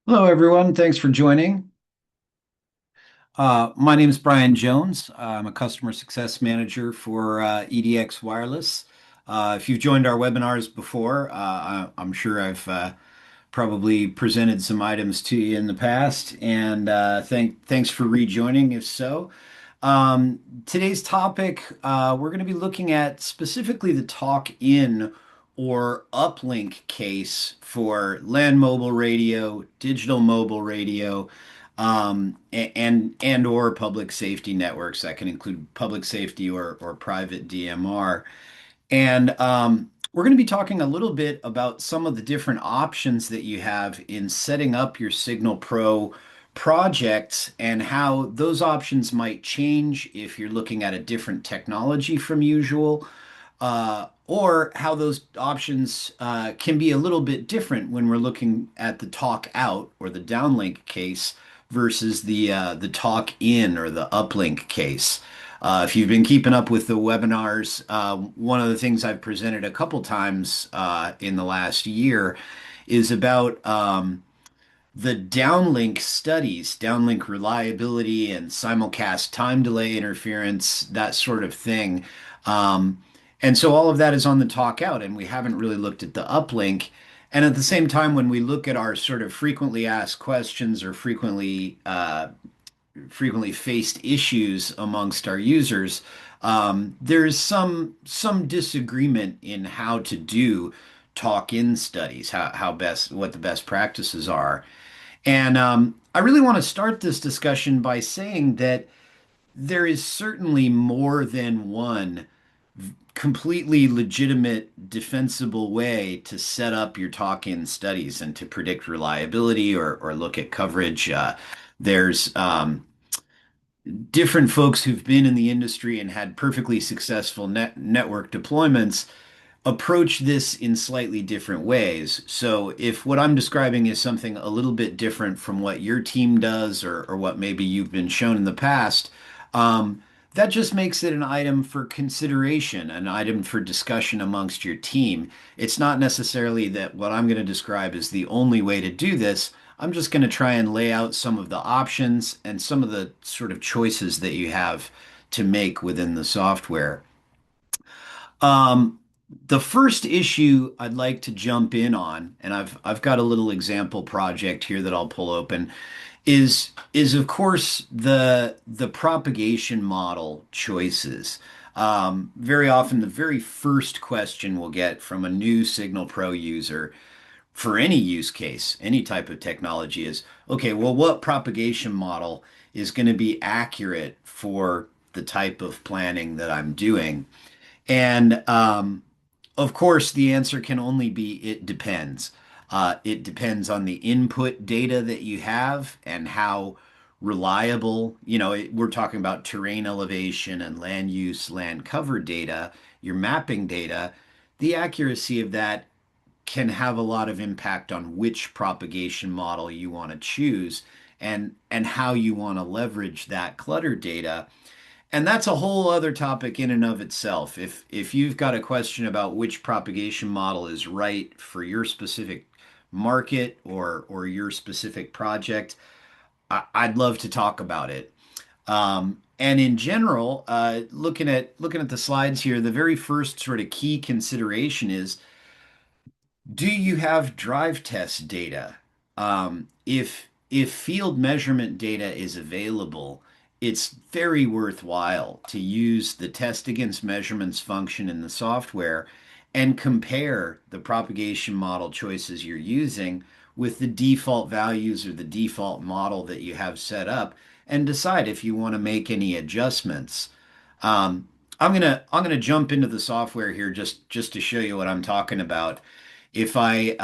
Hello, everyone. Thanks for joining. My name is Brian Jones. I'm a customer success manager for EDX Wireless. If you've joined our webinars before, I'm sure I've probably presented some items to you in the past, and thanks for rejoining. If so, today's topic, we're going to be looking at specifically the talk-in or uplink case for land mobile radio, digital mobile radio, and or public safety networks. That can include public safety or private DMR. And we're going to be talking a little bit about some of the different options that you have in setting up your SignalPro projects and how those options might change if you're looking at a different technology from usual, or how those options can be a little bit different when we're looking at the talk out or the downlink case versus the talk in or the uplink case. If you've been keeping up with the webinars, one of the things I've presented a couple times in the last year is about the downlink studies, downlink reliability and simulcast time delay interference, that sort of thing. And so all of that is on the talk out, and we haven't really looked at the uplink. And at the same time, when we look at our sort of frequently asked questions or frequently faced issues amongst our users, there's some disagreement in how to do talk-in studies, how best what the best practices are. And I really want to start this discussion by saying that there is certainly more than one completely legitimate, defensible way to set up your talk-in studies and to predict reliability or look at coverage. There's different folks who've been in the industry and had perfectly successful network deployments approach this in slightly different ways. So if what I'm describing is something a little bit different from what your team does or what maybe you've been shown in the past, that just makes it an item for consideration, an item for discussion amongst your team. It's not necessarily that what I'm going to describe is the only way to do this. I'm just going to try and lay out some of the options and some of the sort of choices that you have to make within the software. Um, the first issue I'd like to jump in on, and I've got a little example project here that I'll pull open, is of course the propagation model choices. Very often, the very first question we'll get from a new Signal Pro user for any use case, any type of technology is, okay, well, what propagation model is going to be accurate for the type of planning that I'm doing? And of course, the answer can only be it depends. It depends on the input data that you have and how reliable, we're talking about terrain elevation and land use, land cover data, your mapping data. The accuracy of that can have a lot of impact on which propagation model you want to choose and how you want to leverage that clutter data. And that's a whole other topic in and of itself. If you've got a question about which propagation model is right for your specific market or your specific project, I'd love to talk about it. And in general, looking at the slides here, the very first sort of key consideration is, do you have drive test data? If field measurement data is available, it's very worthwhile to use the test against measurements function in the software and compare the propagation model choices you're using with the default values or the default model that you have set up and decide if you want to make any adjustments. I'm gonna jump into the software here just to show you what I'm talking about. If I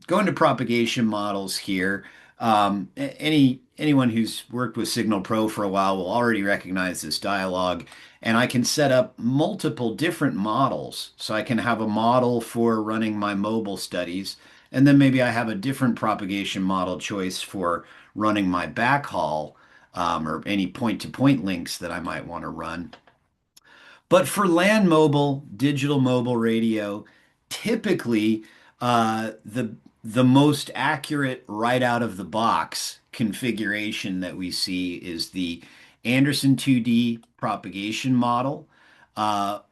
go into propagation models here, anyone who's worked with Signal Pro for a while will already recognize this dialog, and I can set up multiple different models. So I can have a model for running my mobile studies, and then maybe I have a different propagation model choice for running my backhaul, or any point-to-point links that I might want to run. But for land mobile, digital mobile radio, typically the the most accurate right out of the box configuration that we see is the Anderson 2D propagation model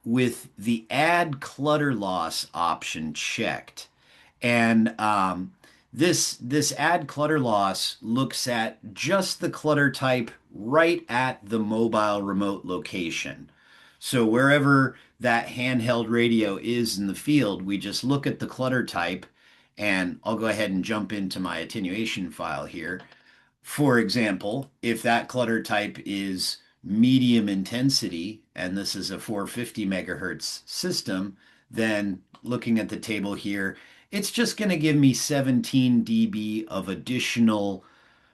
with the add clutter loss option checked. And this add clutter loss looks at just the clutter type right at the mobile remote location. So wherever that handheld radio is in the field, we just look at the clutter type, and I'll go ahead and jump into my attenuation file here. For example, if that clutter type is medium intensity, and this is a 450 megahertz system, then looking at the table here, it's just going to give me 17 dB of additional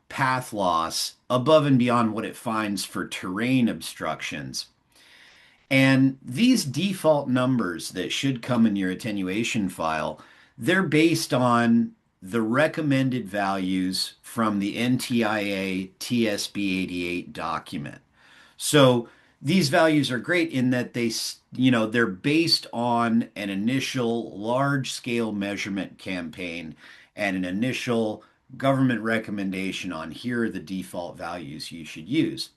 path loss above and beyond what it finds for terrain obstructions. And these default numbers that should come in your attenuation file, they're based on the recommended values from the NTIA TSB88 document. So these values are great in that they're based on an initial large scale measurement campaign and an initial government recommendation on here are the default values you should use.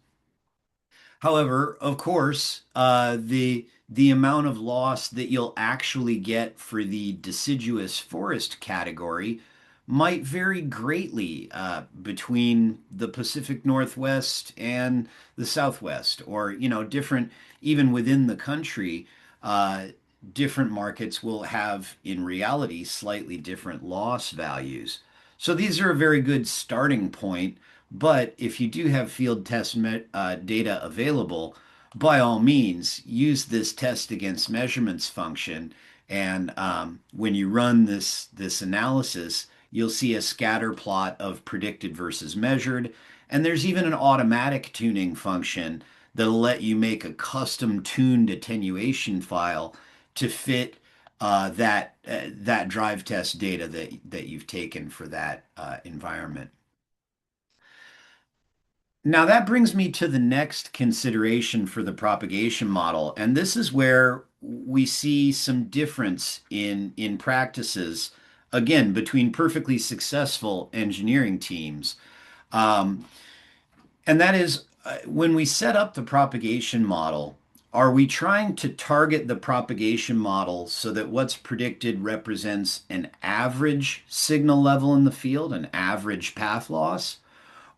However, of course, the amount of loss that you'll actually get for the deciduous forest category might vary greatly between the Pacific Northwest and the Southwest, or different even within the country. Different markets will have, in reality, slightly different loss values. So these are a very good starting point. But if you do have field test data available, by all means, use this test against measurements function. And when you run this analysis, you'll see a scatter plot of predicted versus measured. And there's even an automatic tuning function that'll let you make a custom tuned attenuation file to fit that drive test data that you've taken for that environment. Now that brings me to the next consideration for the propagation model, and this is where we see some difference in practices, again, between perfectly successful engineering teams. Um, and that is when we set up the propagation model, are we trying to target the propagation model so that what's predicted represents an average signal level in the field, an average path loss?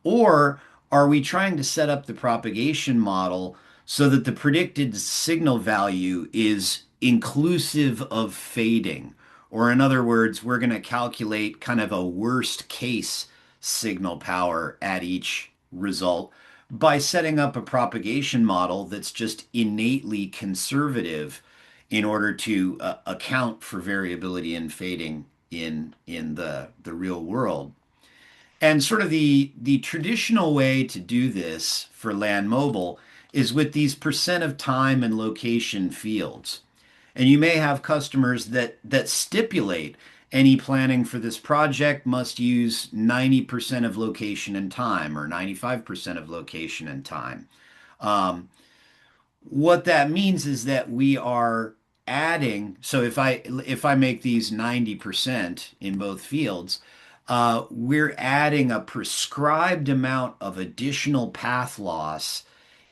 Or are we trying to set up the propagation model so that the predicted signal value is inclusive of fading? Or in other words, we're going to calculate kind of a worst case signal power at each result by setting up a propagation model that's just innately conservative in order to account for variability and fading in the real world. And sort of the traditional way to do this for land mobile is with these percent of time and location fields. And you may have customers that stipulate any planning for this project must use 90% of location and time or 95% of location and time. Um, what that means is that we are adding, so if I make these 90% in both fields, we're adding a prescribed amount of additional path loss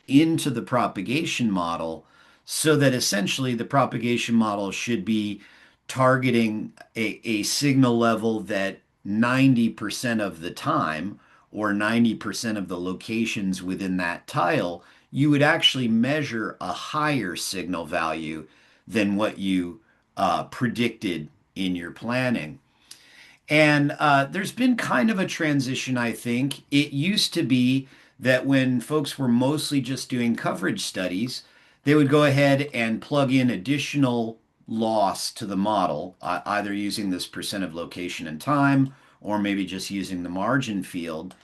into the propagation model so that essentially the propagation model should be targeting a signal level that 90% of the time or 90% of the locations within that tile, you would actually measure a higher signal value than what you predicted in your planning. And there's been kind of a transition, I think. It used to be that when folks were mostly just doing coverage studies, they would go ahead and plug in additional loss to the model, either using this percent of location and time, or maybe just using the margin field.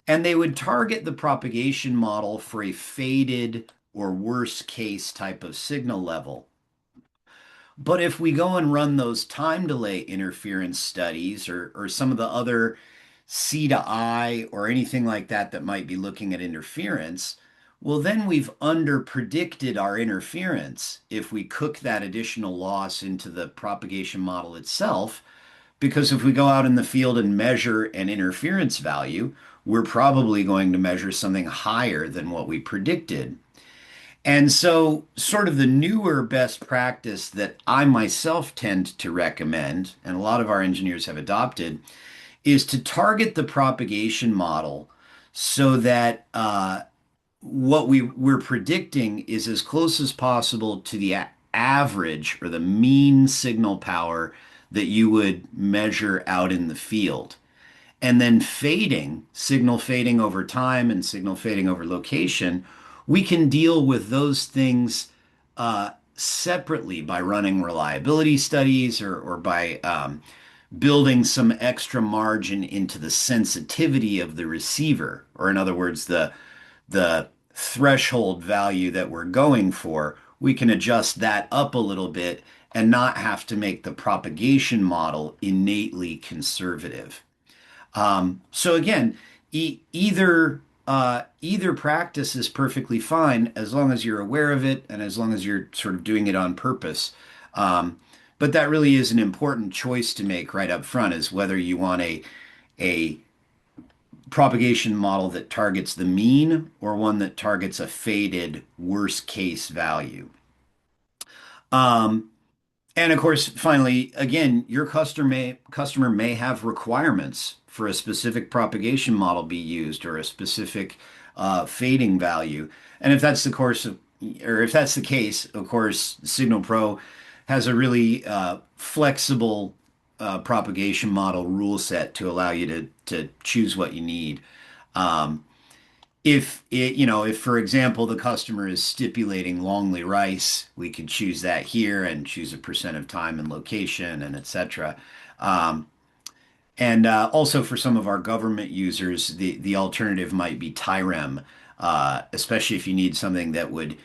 And they would target the propagation model for a faded or worst case type of signal level. But if we go and run those time delay interference studies or some of the other C to I or anything like that that might be looking at interference, well, then we've under predicted our interference if we cook that additional loss into the propagation model itself, because if we go out in the field and measure an interference value, we're probably going to measure something higher than what we predicted. And so, sort of the newer best practice that I myself tend to recommend, and a lot of our engineers have adopted, is to target the propagation model so that what we're predicting is as close as possible to the average or the mean signal power that you would measure out in the field. And then fading, signal fading over time and signal fading over location, we can deal with those things separately by running reliability studies or by building some extra margin into the sensitivity of the receiver, or in other words, the threshold value that we're going for. We can adjust that up a little bit and not have to make the propagation model innately conservative. So again, either practice is perfectly fine as long as you're aware of it and as long as you're sort of doing it on purpose. But that really is an important choice to make right up front, is whether you want a propagation model that targets the mean or one that targets a faded worst case value. Um, and of course, finally, again, your customer may have requirements for a specific propagation model be used or a specific fading value. And if that's the course of, or if that's the case, of course, SignalPro has a really flexible propagation model rule set to allow you to choose what you need. Um, if for example, the customer is stipulating Longley Rice, we could choose that here and choose a percent of time and location and etc. Um, and also for some of our government users, the alternative might be TIREM, especially if you need something that would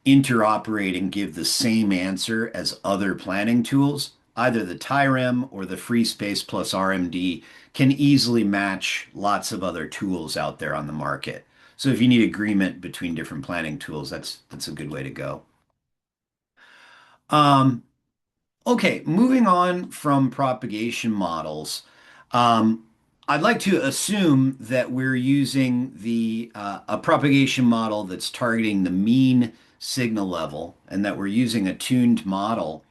interoperate and give the same answer as other planning tools. Either the TIREM or the Free Space Plus RMD can easily match lots of other tools out there on the market. So if you need agreement between different planning tools, that's a good way to go. Um, Okay, moving on from propagation models, um, I'd like to assume that we're using the a propagation model that's targeting the mean signal level, and that we're using a tuned model.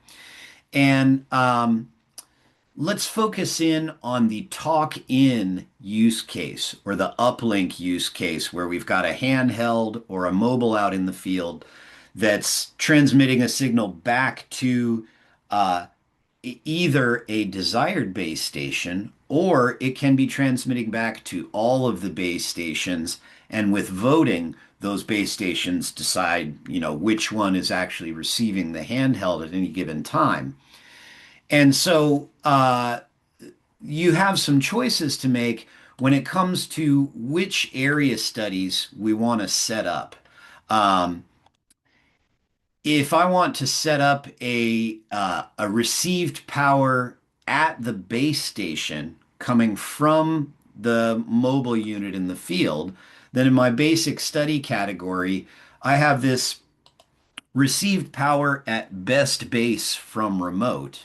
And let's focus in on the talk-in use case or the uplink use case, where we've got a handheld or a mobile out in the field that's transmitting a signal back to uh, either a desired base station, or it can be transmitting back to all of the base stations. And with voting, those base stations decide, which one is actually receiving the handheld at any given time. And so you have some choices to make when it comes to which area studies we want to set up. Um, if I want to set up a received power at the base station coming from the mobile unit in the field, then in my basic study category, I have this received power at best base from remote.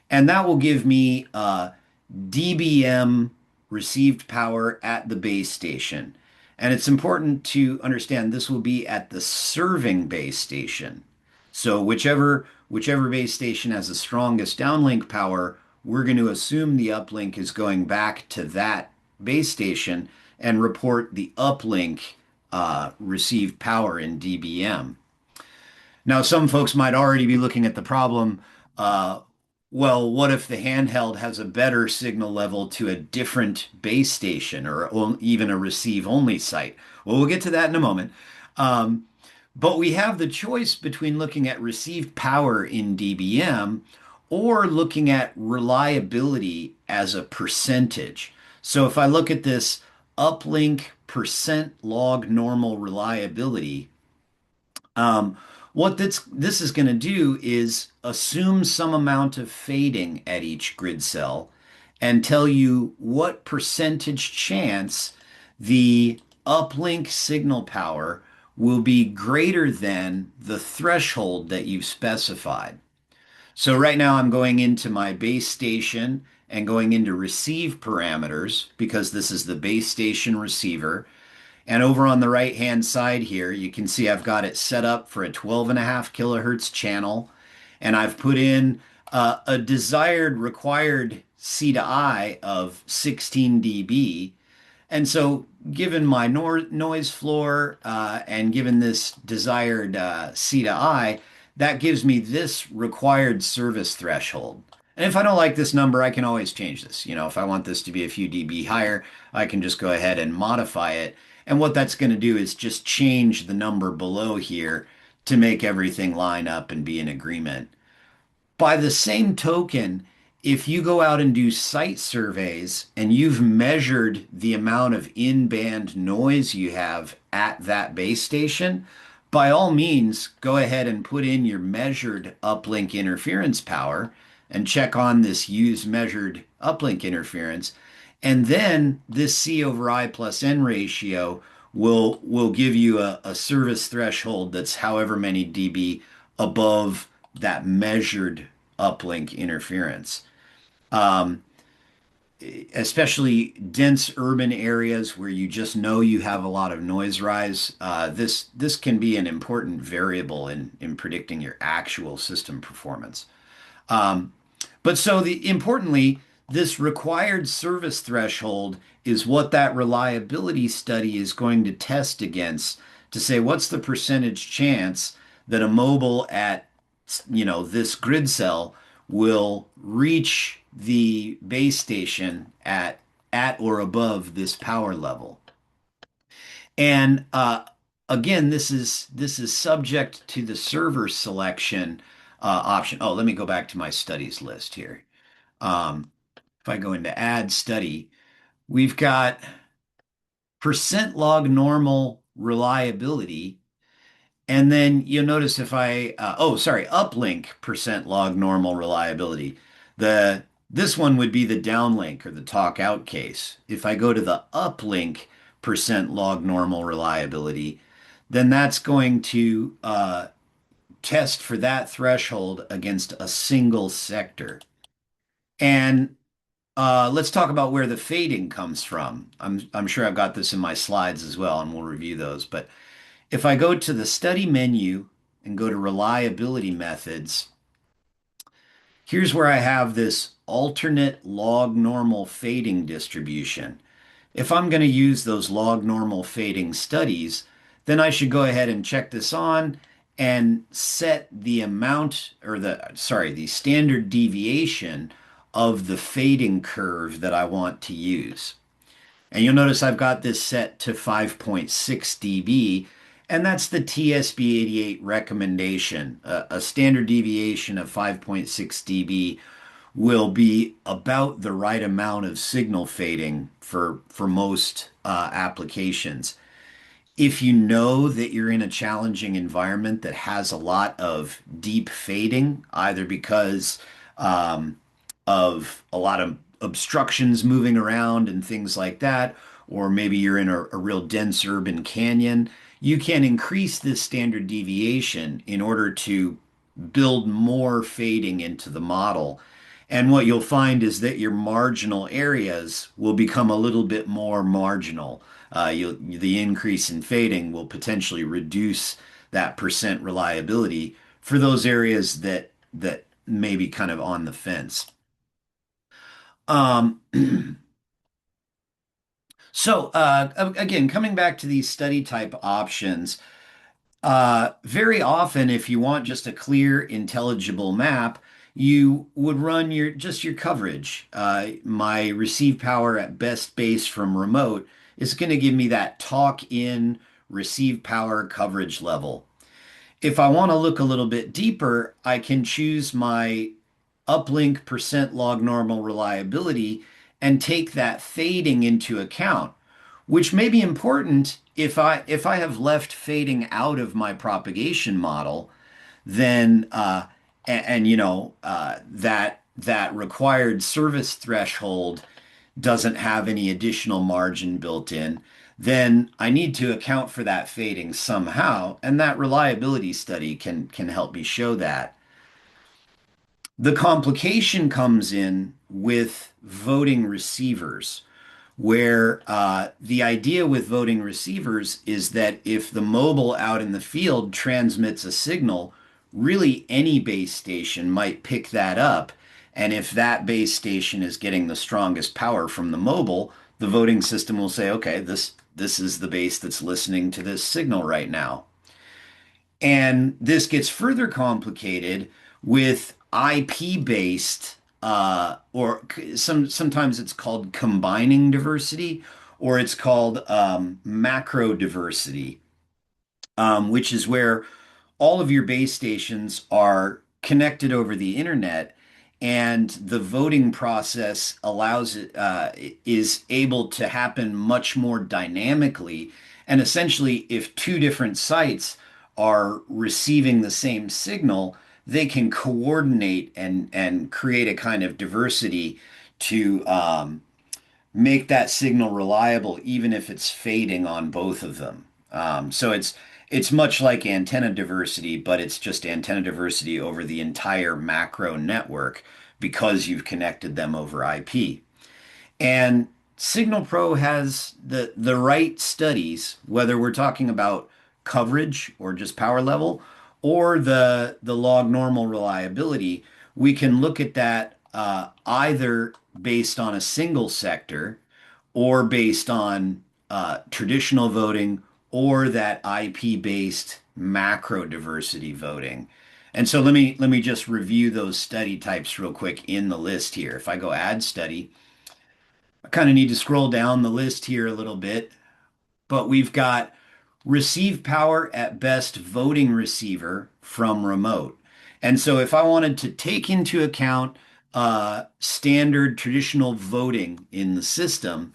And that will give me dBm received power at the base station. And it's important to understand this will be at the serving base station. So whichever base station has the strongest downlink power, we're going to assume the uplink is going back to that base station and report the uplink received power in dBm. Now, some folks might already be looking at the problem. Uh, well, what if the handheld has a better signal level to a different base station or even a receive only site? Well, we'll get to that in a moment. Um, but we have the choice between looking at received power in dBm or looking at reliability as a percentage. So if I look at this uplink percent log normal reliability, um, what this is going to do is assume some amount of fading at each grid cell and tell you what percentage chance the uplink signal power will be greater than the threshold that you've specified. So right now I'm going into my base station and going into receive parameters because this is the base station receiver. And over on the right hand side here, you can see I've got it set up for a 12.5 kilohertz channel. And I've put in a desired required C to I of 16 dB. And so, given my noise floor and given this desired C to I, that gives me this required service threshold. And if I don't like this number, I can always change this. You know, if I want this to be a few dB higher, I can just go ahead and modify it. And what that's going to do is just change the number below here to make everything line up and be in agreement. By the same token, if you go out and do site surveys and you've measured the amount of in-band noise you have at that base station, by all means, go ahead and put in your measured uplink interference power and check on this use measured uplink interference. And then this C over I plus N ratio will give you a service threshold that's however many dB above that measured uplink interference. Um, Especially dense urban areas where you just know you have a lot of noise rise, this can be an important variable in predicting your actual system performance. Um, but so the importantly, this required service threshold is what that reliability study is going to test against to say what's the percentage chance that a mobile at this grid cell will reach the base station at or above this power level. And again, this is subject to the server selection option. Oh, let me go back to my studies list here. If I go into add study, we've got percent log normal reliability. And then you'll notice if uplink percent log normal reliability. This one would be the downlink or the talk out case. If I go to the uplink percent log normal reliability, then that's going to test for that threshold against a single sector. And let's talk about where the fading comes from. I'm sure I've got this in my slides as well, and we'll review those. But if I go to the study menu and go to reliability methods, here's where I have this alternate log normal fading distribution. If I'm going to use those log normal fading studies, then I should go ahead and check this on and set the amount or the standard deviation of the fading curve that I want to use. And you'll notice I've got this set to 5.6 dB, and that's the TSB88 recommendation. A standard deviation of 5.6 dB will be about the right amount of signal fading for most applications. If you know that you're in a challenging environment that has a lot of deep fading, either because of a lot of obstructions moving around and things like that, or maybe you're in a real dense urban canyon, you can increase this standard deviation in order to build more fading into the model. And what you'll find is that your marginal areas will become a little bit more marginal. The increase in fading will potentially reduce that percent reliability for those areas that may be kind of on the fence. Um, again, coming back to these study type options, very often, if you want just a clear, intelligible map, you would run your coverage. My receive power at best base from remote is going to give me that talk in receive power coverage level. If I want to look a little bit deeper, I can choose my uplink percent log normal reliability and take that fading into account, which may be important if I have left fading out of my propagation model, then that required service threshold doesn't have any additional margin built in, then I need to account for that fading somehow, and that reliability study can help me show that. The complication comes in with voting receivers, where the idea with voting receivers is that if the mobile out in the field transmits a signal, really any base station might pick that up. And if that base station is getting the strongest power from the mobile, the voting system will say, okay, this is the base that's listening to this signal right now. And this gets further complicated with IP based, sometimes it's called combining diversity, or it's called macro diversity, which is where all of your base stations are connected over the internet, and the voting process allows it is able to happen much more dynamically. And essentially, if two different sites are receiving the same signal, they can coordinate and create a kind of diversity to make that signal reliable, even if it's fading on both of them. So it's much like antenna diversity, but it's just antenna diversity over the entire macro network because you've connected them over IP. And SignalPro has the right studies, whether we're talking about coverage or just power level, or the log normal reliability. We can look at that either based on a single sector or based on traditional voting or that IP-based macro diversity voting. And so let me just review those study types real quick in the list here. If I go add study, I kind of need to scroll down the list here a little bit, but we've got receive power at best voting receiver from remote. And so if I wanted to take into account standard traditional voting in the system,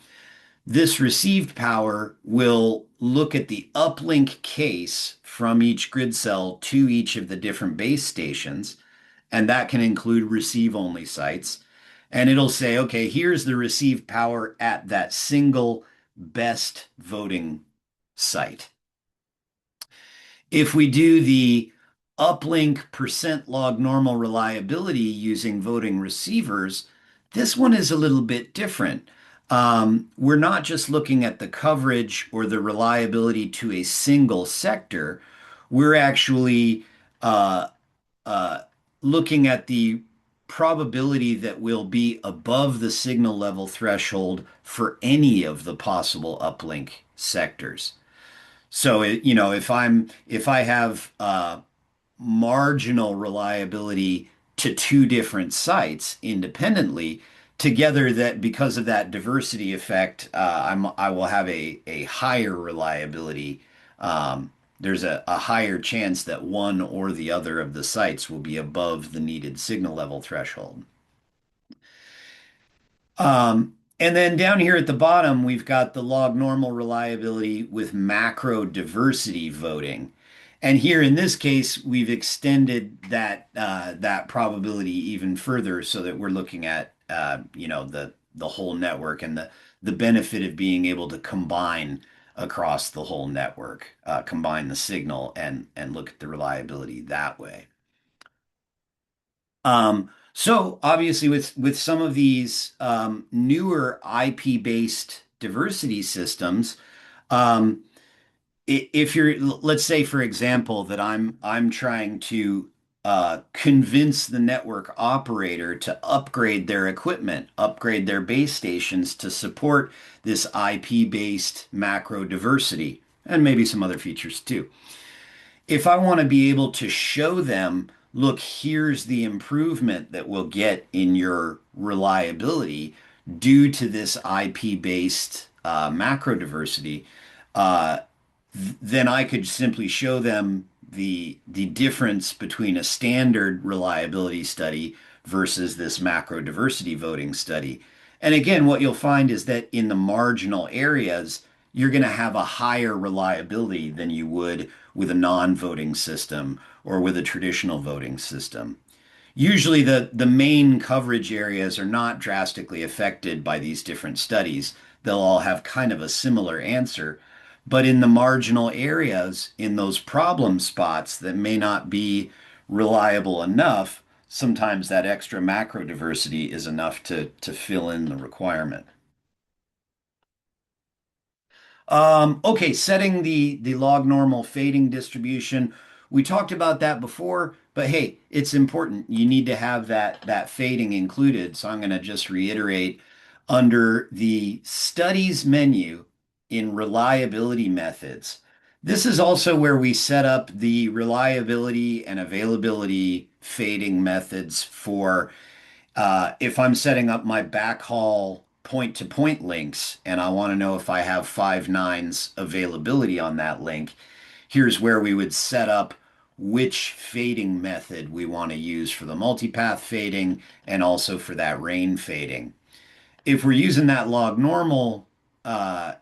this received power will look at the uplink case from each grid cell to each of the different base stations, and that can include receive only sites. And it'll say, okay, here's the received power at that single best voting site. If we do the uplink percent log normal reliability using voting receivers, this one is a little bit different. We're not just looking at the coverage or the reliability to a single sector. We're actually uh, uh, looking at the probability that we'll be above the signal level threshold for any of the possible uplink sectors. So, if I have marginal reliability to two different sites independently, together that because of that diversity effect, I will have a higher reliability. There's a higher chance that one or the other of the sites will be above the needed signal level threshold. And then down here at the bottom, we've got the log normal reliability with macro diversity voting. And here in this case, we've extended that probability even further so that we're looking at the whole network and the benefit of being able to combine across the whole network, combine the signal and look at the reliability that way. So obviously with some of these newer IP-based diversity systems, um, if you're, let's say for example that I'm trying to convince the network operator to upgrade their equipment, upgrade their base stations to support this IP-based macro diversity, and maybe some other features too. If I want to be able to show them, look, here's the improvement that we'll get in your reliability due to this IP-based macro diversity, uh, then I could simply show them the difference between a standard reliability study versus this macro diversity voting study. And again, what you'll find is that in the marginal areas, you're going to have a higher reliability than you would with a non-voting system or with a traditional voting system. Usually the main coverage areas are not drastically affected by these different studies. They'll all have kind of a similar answer. But in the marginal areas, in those problem spots that may not be reliable enough, sometimes that extra macro diversity is enough to fill in the requirement. Okay, setting the log normal fading distribution. We talked about that before, but hey, it's important. You need to have that fading included. So I'm going to just reiterate under the studies menu in reliability methods. This is also where we set up the reliability and availability fading methods for if I'm setting up my backhaul point-to-point links and I want to know if I have 5 nines availability on that link, here's where we would set up which fading method we want to use for the multipath fading and also for that rain fading. If we're using that log normal uh,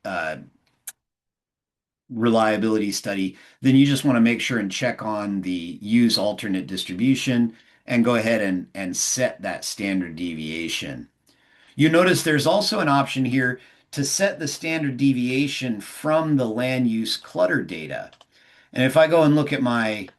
uh, reliability study, then you just want to make sure and check on the use alternate distribution and go ahead and set that standard deviation. You notice there's also an option here to set the standard deviation from the land use clutter data. And if I go and look at my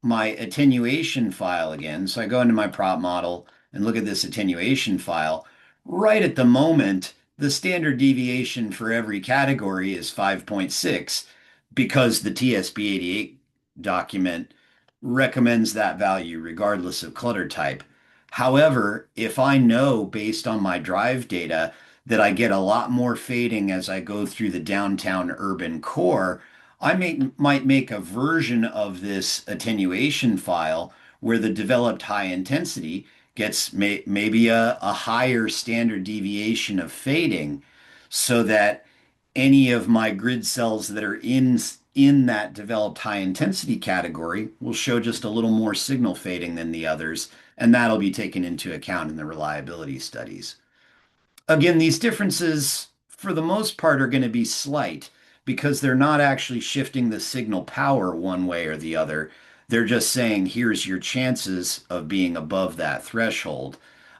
attenuation file again. So I go into my prop model and look at this attenuation file. Right at the moment, the standard deviation for every category is 5.6 because the TSB88 document recommends that value regardless of clutter type. However, if I know based on my drive data that I get a lot more fading as I go through the downtown urban core, might make a version of this attenuation file where the developed high intensity gets maybe a higher standard deviation of fading so that any of my grid cells that are in that developed high intensity category will show just a little more signal fading than the others, and that'll be taken into account in the reliability studies. Again, these differences, for the most part, are going to be slight because they're not actually shifting the signal power one way or the other. They're just saying, here's your chances of being above that threshold.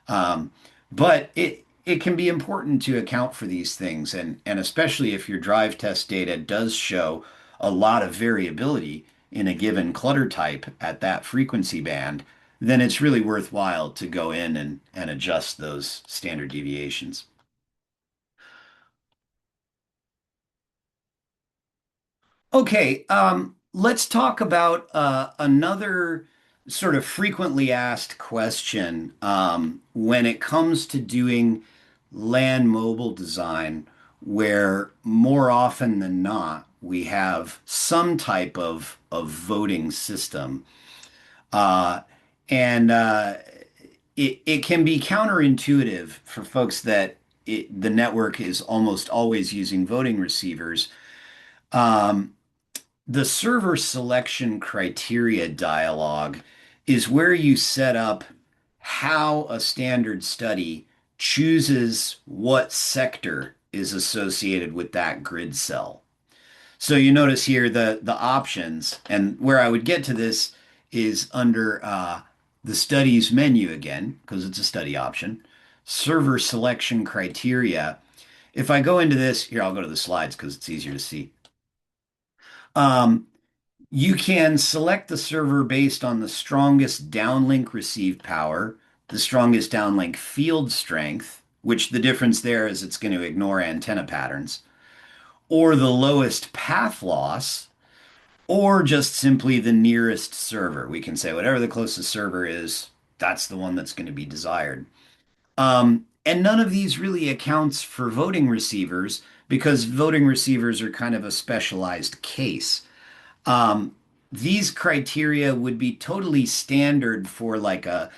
Um, but it can be important to account for these things, and especially if your drive test data does show a lot of variability in a given clutter type at that frequency band, then it's really worthwhile to go in and adjust those standard deviations. Okay, let's talk about another sort of frequently asked question when it comes to doing land mobile design, where more often than not we have some type of voting system. Uh, and it can be counterintuitive for folks that the network is almost always using voting receivers. Um, the server selection criteria dialog is where you set up how a standard study chooses what sector is associated with that grid cell. So you notice here the options, and where I would get to this is under the studies menu again, because it's a study option, server selection criteria. If I go into this, here I'll go to the slides because it's easier to see. Um, you can select the server based on the strongest downlink receive power, the strongest downlink field strength, which the difference there is it's going to ignore antenna patterns, or the lowest path loss, or just simply the nearest server. We can say whatever the closest server is, that's the one that's going to be desired. And none of these really accounts for voting receivers because voting receivers are kind of a specialized case. Um, these criteria would be totally standard for like a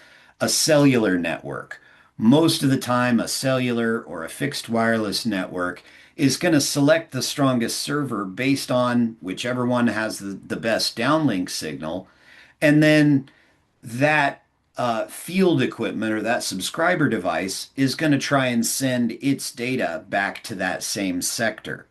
cellular network. Most of the time, a cellular or a fixed wireless network is going to select the strongest server based on whichever one has the best downlink signal. And then that field equipment or that subscriber device is going to try and send its data back to that same sector.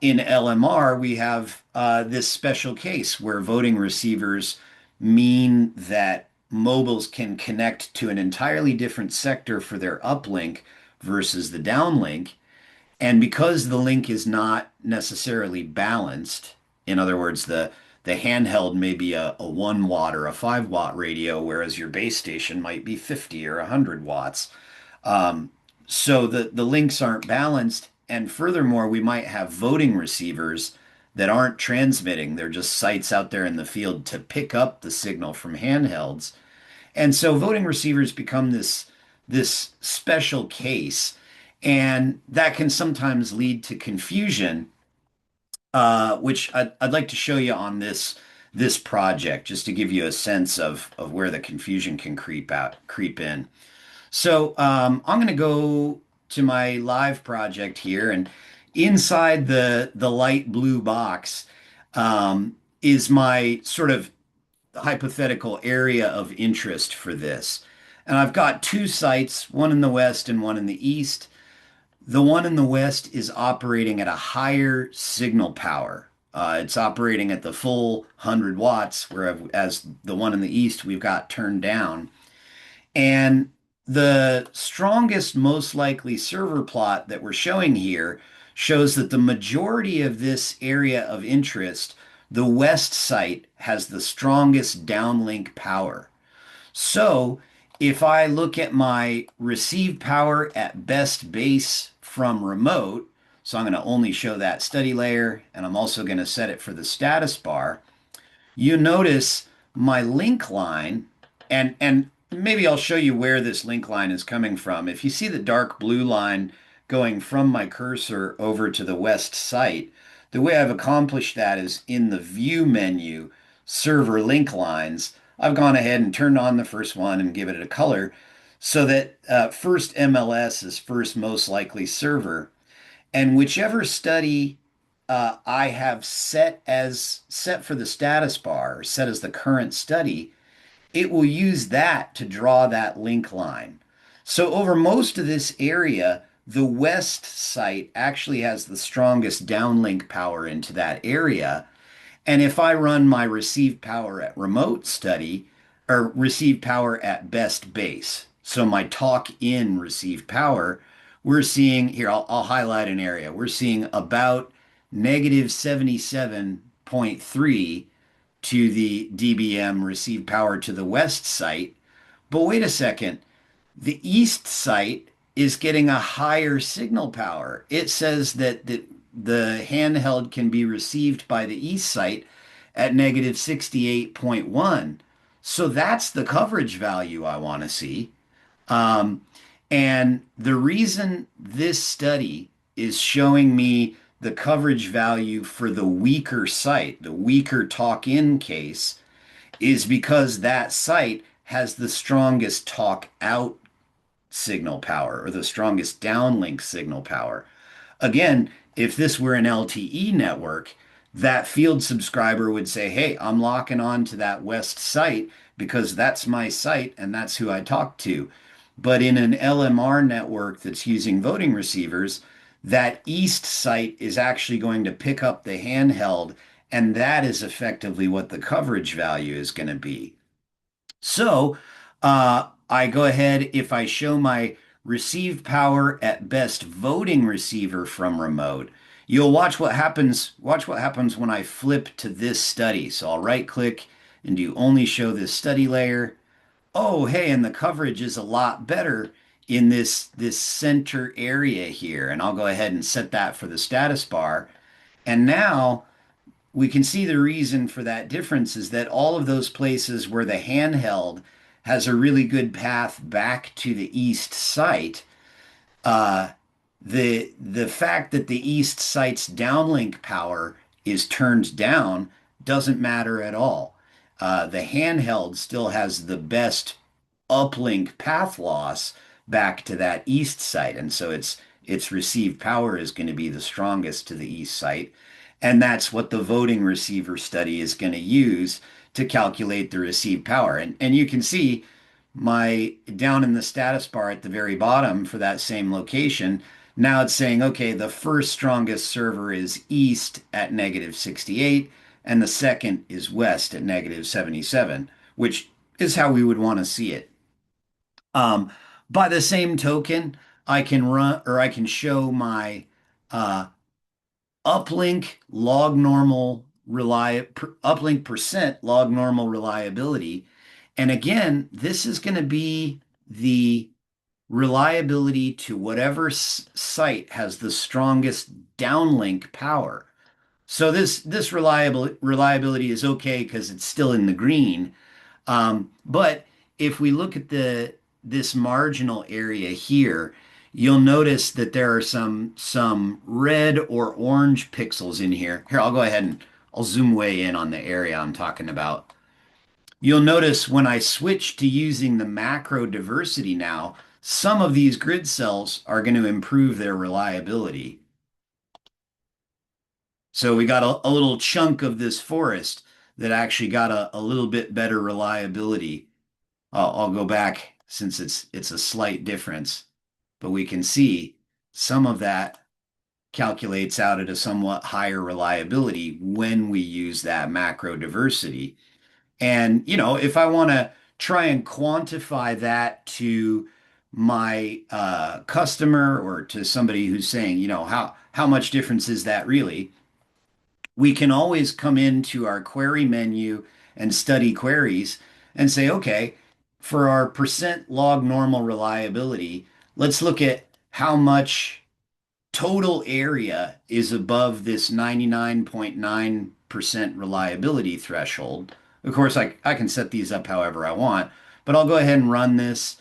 In LMR, we have this special case where voting receivers mean that mobiles can connect to an entirely different sector for their uplink versus the downlink. And because the link is not necessarily balanced, in other words, the handheld may be a 1 watt or a 5 watt radio, whereas your base station might be 50 or 100 watts. Um, so the links aren't balanced. And furthermore, we might have voting receivers that aren't transmitting. They're just sites out there in the field to pick up the signal from handhelds. And so voting receivers become this special case, and that can sometimes lead to confusion, which I'd like to show you on this project, just to give you a sense of where the confusion can creep in. So I'm going to go to my live project here, and inside the light blue box is my sort of hypothetical area of interest for this. And I've got two sites, one in the west and one in the east. The one in the west is operating at a higher signal power. It's operating at the full 100 watts, whereas the one in the east we've got turned down. And the strongest, most likely server plot that we're showing here shows that the majority of this area of interest, the west site, has the strongest downlink power. So if I look at my receive power at best base from remote, so I'm going to only show that study layer, and I'm also going to set it for the status bar. You notice my link line, and maybe I'll show you where this link line is coming from. If you see the dark blue line going from my cursor over to the west site, the way I've accomplished that is in the view menu, server link lines. I've gone ahead and turned on the first one and given it a color so that first MLS is first most likely server. And whichever study I have set for the status bar, or set as the current study, it will use that to draw that link line. So over most of this area, the west site actually has the strongest downlink power into that area. And if I run my receive power at remote study, or receive power at best base, so my talk in receive power, we're seeing here, I'll highlight an area. We're seeing about negative 77.3 to the dBm receive power to the west site. But wait a second, the east site is getting a higher signal power. It says that the handheld can be received by the east site at negative 68.1. So that's the coverage value I want to see. Um, and the reason this study is showing me the coverage value for the weaker site, the weaker talk in case, is because that site has the strongest talk out signal power or the strongest downlink signal power. Again, if this were an LTE network, that field subscriber would say, hey, I'm locking on to that west site because that's my site and that's who I talk to. But in an LMR network that's using voting receivers, that east site is actually going to pick up the handheld, and that is effectively what the coverage value is going to be. So I go ahead, if I show my receive power at best voting receiver from remote, you'll watch what happens when I flip to this study. So I'll right click and do only show this study layer. Oh, hey, and the coverage is a lot better in this center area here. And I'll go ahead and set that for the status bar. And now we can see the reason for that difference is that all of those places where the handheld has a really good path back to the east site, uh, the fact that the east site's downlink power is turned down doesn't matter at all. The handheld still has the best uplink path loss back to that east site, and so its received power is going to be the strongest to the east site, and that's what the voting receiver study is going to use to calculate the received power. And you can see my down in the status bar at the very bottom for that same location. Now it's saying, okay, the first strongest server is east at negative 68, and the second is west at negative 77, which is how we would want to see it. Um, by the same token, I can run or I can show my uh, uplink log normal uplink percent log normal reliability. And again, this is going to be the reliability to whatever site has the strongest downlink power. So this reliability is okay because it's still in the green. But if we look at the this marginal area here, you'll notice that there are some red or orange pixels in here. Here, I'll go ahead and I'll zoom way in on the area I'm talking about. You'll notice when I switch to using the macro diversity now, some of these grid cells are going to improve their reliability. So we got a little chunk of this forest that actually got a little bit better reliability. I'll go back since it's a slight difference, but we can see some of that calculates out at a somewhat higher reliability when we use that macro diversity. And, if I want to try and quantify that to my customer or to somebody who's saying, how much difference is that really? We can always come into our query menu and study queries and say, okay, for our percent log normal reliability, let's look at how much total area is above this 99.9% reliability threshold. Of course, I can set these up however I want, but I'll go ahead and run this.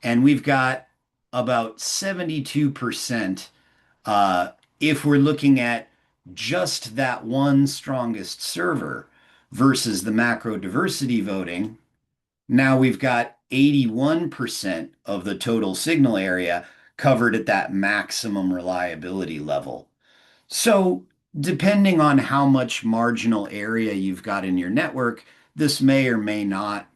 And we've got about 72% uh, if we're looking at just that one strongest server versus the macro diversity voting. Now we've got 81% of the total signal area covered at that maximum reliability level. So, depending on how much marginal area you've got in your network, this may or may not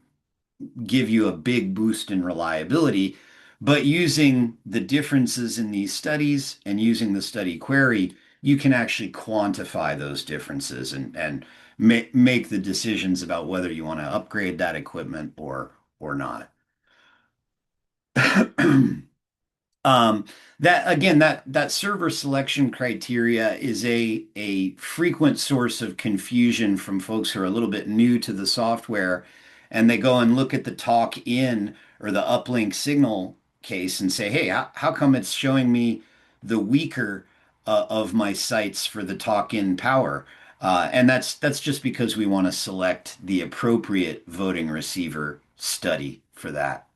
give you a big boost in reliability. But using the differences in these studies and using the study query, you can actually quantify those differences and make the decisions about whether you want to upgrade that equipment or not. Um, that again, that server selection criteria is a frequent source of confusion from folks who are a little bit new to the software, and they go and look at the talk in or the uplink signal case and say, "Hey, how come it's showing me the weaker of my sites for the talk in power?" And that's just because we want to select the appropriate voting receiver study for that.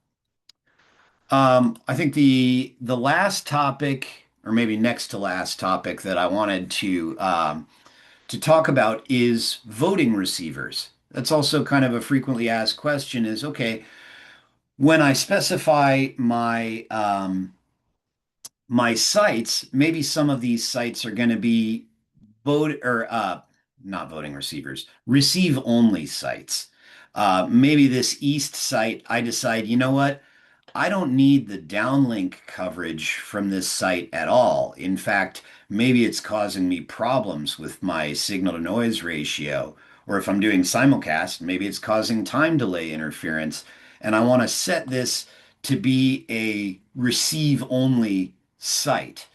I think the last topic, or maybe next to last topic that I wanted to talk about is voting receivers. That's also kind of a frequently asked question is, okay, when I specify my sites, maybe some of these sites are going to be vote or not voting receivers, receive only sites. Maybe this east site, I decide, you know what? I don't need the downlink coverage from this site at all. In fact, maybe it's causing me problems with my signal to noise ratio. Or if I'm doing simulcast, maybe it's causing time delay interference. And I want to set this to be a receive only site.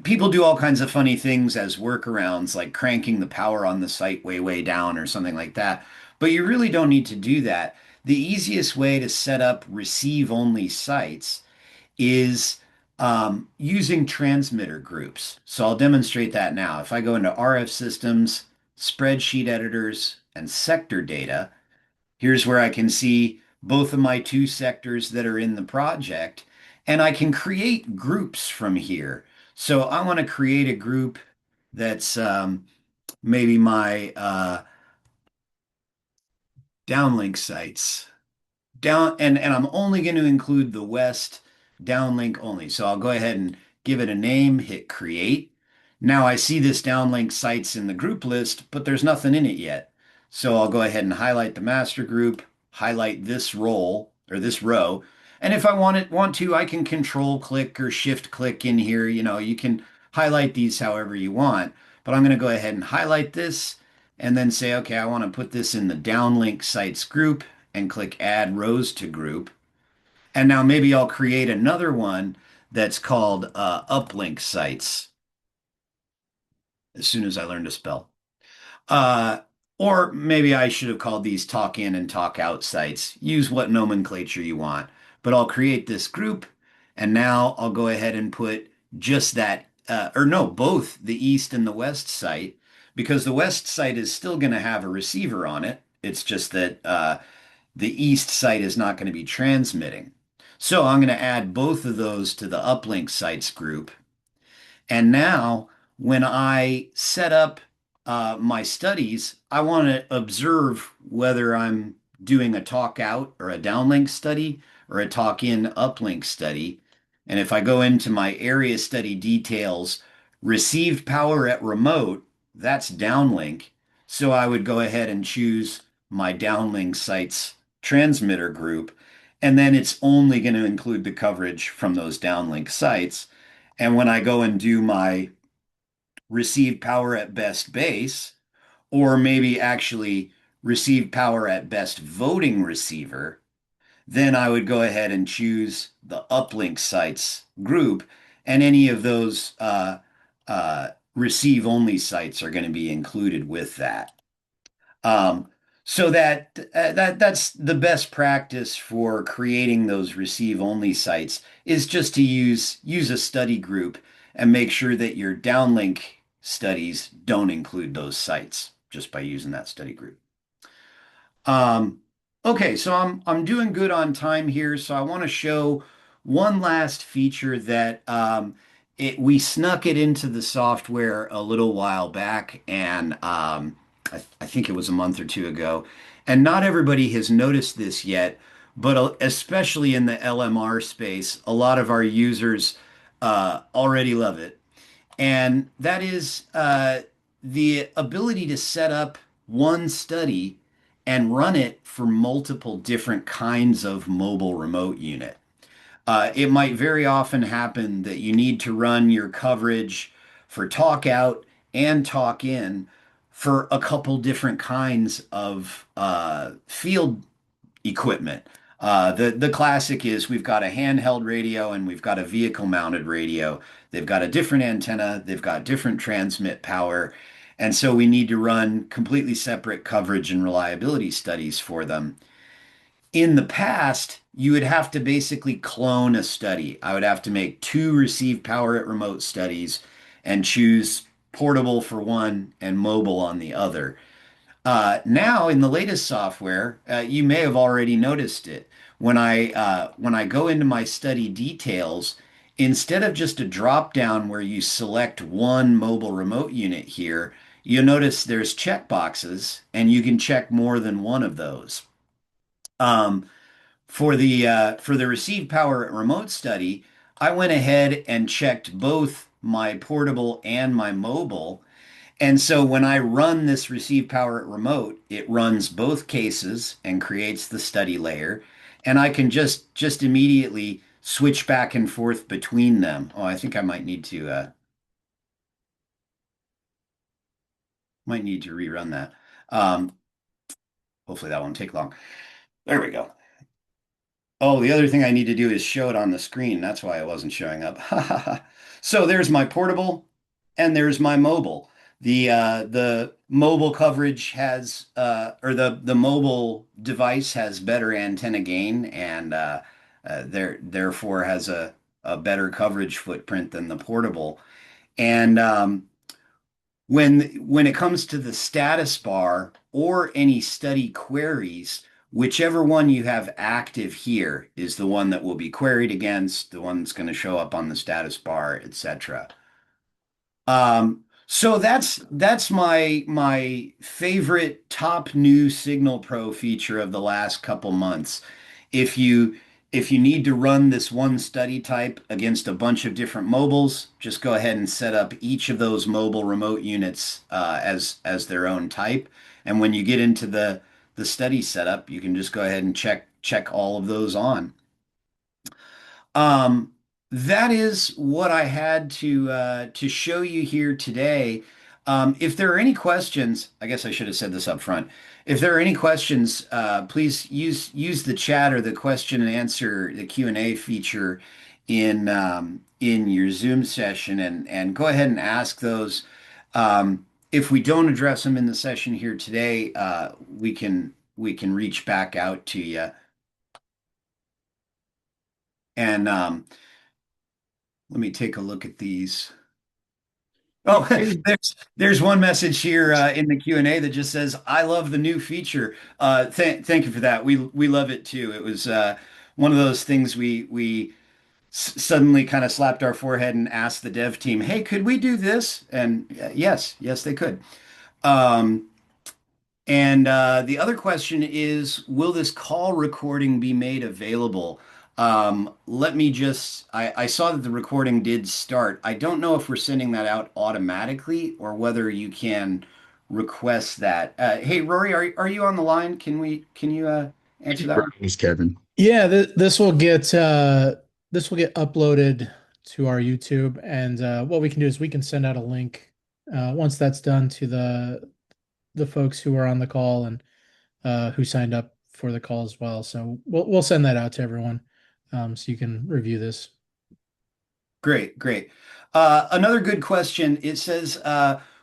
People do all kinds of funny things as workarounds, like cranking the power on the site way, way down or something like that. But you really don't need to do that. The easiest way to set up receive only sites is using transmitter groups. So I'll demonstrate that now. If I go into RF systems, spreadsheet editors, and sector data, here's where I can see both of my two sectors that are in the project, and I can create groups from here. So I want to create a group that's maybe my downlink sites. And I'm only going to include the West downlink only. So I'll go ahead and give it a name, hit create. Now I see this downlink sites in the group list, but there's nothing in it yet. So I'll go ahead and highlight the master group, highlight this role or this row. And if I want to, I can control click or shift click in here. You can highlight these however you want, but I'm going to go ahead and highlight this and then say, okay, I want to put this in the downlink sites group and click add rows to group. And now maybe I'll create another one that's called uplink sites as soon as I learn to spell. Uh, or maybe I should have called these talk in and talk out sites. Use what nomenclature you want. But I'll create this group, and now I'll go ahead and put just that, or no, both the east and the west site, because the west site is still going to have a receiver on it. It's just that the east site is not going to be transmitting. So I'm going to add both of those to the uplink sites group. And now, when I set up my studies, I want to observe whether I'm doing a talk out or a downlink study or a talk in uplink study. And if I go into my area study details, received power at remote, that's downlink. So I would go ahead and choose my downlink sites transmitter group. And then it's only going to include the coverage from those downlink sites. And when I go and do my receive power at best base, or maybe actually receive power at best voting receiver, then I would go ahead and choose the uplink sites group, and any of those receive only sites are going to be included with that. Um, so that's the best practice for creating those receive only sites is just to use a study group and make sure that your downlink studies don't include those sites just by using that study group. Um, okay, so I'm doing good on time here, so I want to show one last feature that we snuck it into the software a little while back, and I think it was a month or two ago, and not everybody has noticed this yet, but especially in the LMR space, a lot of our users already love it, and that is the ability to set up one study and run it for multiple different kinds of mobile remote unit. It might very often happen that you need to run your coverage for talk out and talk in for a couple different kinds of field equipment. The classic is we've got a handheld radio and we've got a vehicle mounted radio. They've got a different antenna, they've got different transmit power, and so we need to run completely separate coverage and reliability studies for them. In the past, you would have to basically clone a study. I would have to make two receive power at remote studies and choose portable for one and mobile on the other. Now, in the latest software, you may have already noticed it. When I go into my study details, instead of just a drop down where you select one mobile remote unit here, you'll notice there's check boxes, and you can check more than one of those. Um, for the receive power at remote study, I went ahead and checked both my portable and my mobile, and so when I run this receive power at remote, it runs both cases and creates the study layer. And I can just immediately switch back and forth between them. Oh, I think I might need to rerun that. Um, hopefully that won't take long. There we go. Oh, the other thing I need to do is show it on the screen. That's why it wasn't showing up. So there's my portable and there's my mobile. The mobile coverage has or the mobile device has better antenna gain and therefore has a better coverage footprint than the portable. And when it comes to the status bar or any study queries, whichever one you have active here is the one that will be queried against, the one that's going to show up on the status bar, etc. So that's my favorite top new SignalPro feature of the last couple months. If you if you need to run this one study type against a bunch of different mobiles, just go ahead and set up each of those mobile remote units as their own type. And when you get into the study setup, you can just go ahead and check all of those on. Um, that is what I had to show you here today. If there are any questions, I guess I should have said this up front. If there are any questions, please use the chat or the question and answer, the Q&A feature in your Zoom session, and go ahead and ask those. if we don't address them in the session here today, we can reach back out to you. And let me take a look at these. Oh, Hey, there's one message here in the Q&A that just says, "I love the new feature." Thank you for that. We love it too. It was one of those things we suddenly kind of slapped our forehead and asked the dev team, "Hey, could we do this?" And yes, they could. Um, and the other question is, will this call recording be made available? Let me just, I saw that the recording did start. I don't know if we're sending that out automatically or whether you can request that. Hey, Rory, are you on the line? Can you answer that one? Greetings, Kevin. Yeah, this will get uploaded to our YouTube, and what we can do is we can send out a link once that's done to the folks who are on the call and who signed up for the call as well. So we'll send that out to everyone so you can review this. Great, great. Another good question. It says,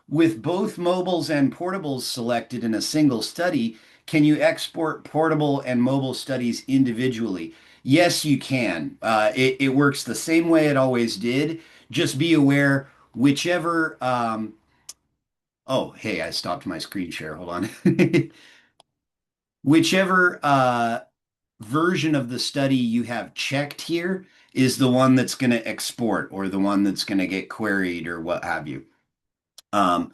with both mobiles and portables selected in a single study, can you export portable and mobile studies individually? Yes, you can. It works the same way it always did. Just be aware, whichever. Oh, hey, I stopped my screen share. Hold on. Whichever version of the study you have checked here is the one that's going to export or the one that's going to get queried or what have you. Um,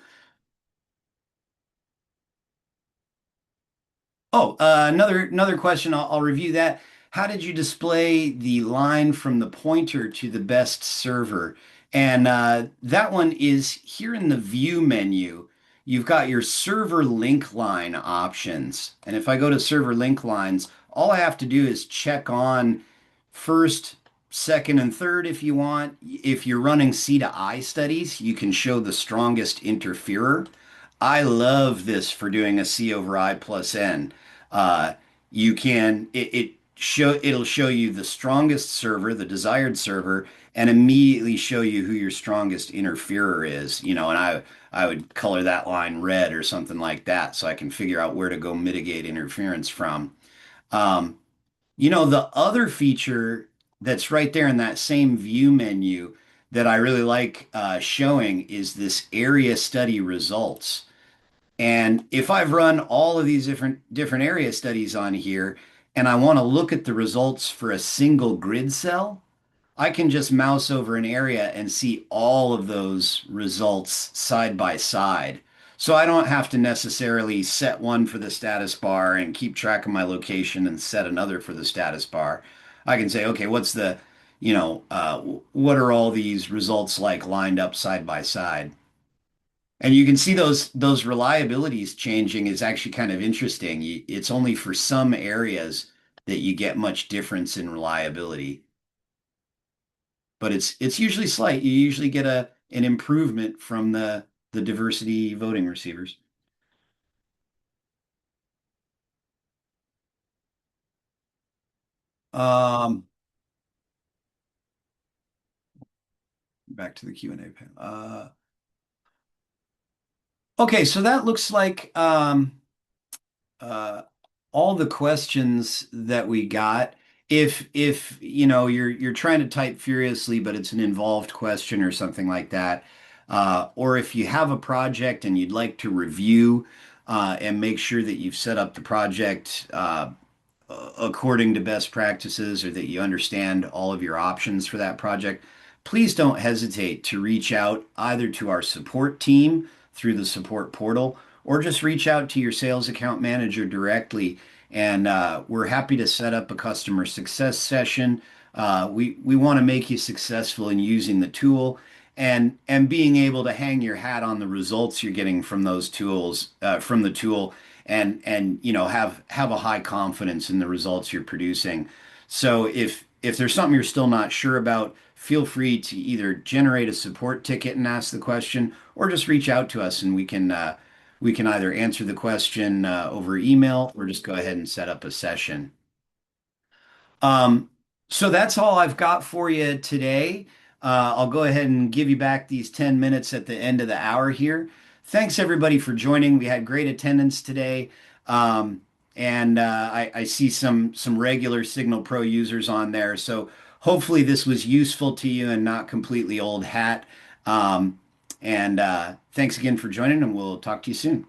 another question. I'll review that. How did you display the line from the pointer to the best server? And that one is here in the view menu. You've got your server link line options. And if I go to server link lines, all I have to do is check on first, second, and third if you want. If you're running C to I studies, you can show the strongest interferer. I love this for doing a C over I plus N. You can it'll show you the strongest server, the desired server, and immediately show you who your strongest interferer is. And I would color that line red or something like that so I can figure out where to go mitigate interference from. Um, the other feature that's right there in that same view menu that I really like showing is this area study results. And if I've run all of these different area studies on here and I want to look at the results for a single grid cell, I can just mouse over an area and see all of those results side by side. So I don't have to necessarily set one for the status bar and keep track of my location and set another for the status bar. I can say, okay, what are all these results like lined up side by side? And you can see those reliabilities changing is actually kind of interesting. It's only for some areas that you get much difference in reliability, but it's usually slight. You usually get an improvement from the diversity voting receivers. Um, Back to the Q&A panel. Okay, so that looks like uh, all the questions that we got. If you're trying to type furiously, but it's an involved question or something like that, or if you have a project and you'd like to review and make sure that you've set up the project according to best practices or that you understand all of your options for that project, please don't hesitate to reach out either to our support team through the support portal or just reach out to your sales account manager directly. And we're happy to set up a customer success session. We want to make you successful in using the tool and being able to hang your hat on the results you're getting from those tools from the tool and have a high confidence in the results you're producing. So if there's something you're still not sure about, feel free to either generate a support ticket and ask the question, or just reach out to us and we can either answer the question over email or just go ahead and set up a session. Um, so that's all I've got for you today. I'll go ahead and give you back these 10 minutes at the end of the hour here. Thanks everybody for joining. We had great attendance today. Um, and I see some regular Signal Pro users on there. So hopefully this was useful to you and not completely old hat. And thanks again for joining, and we'll talk to you soon.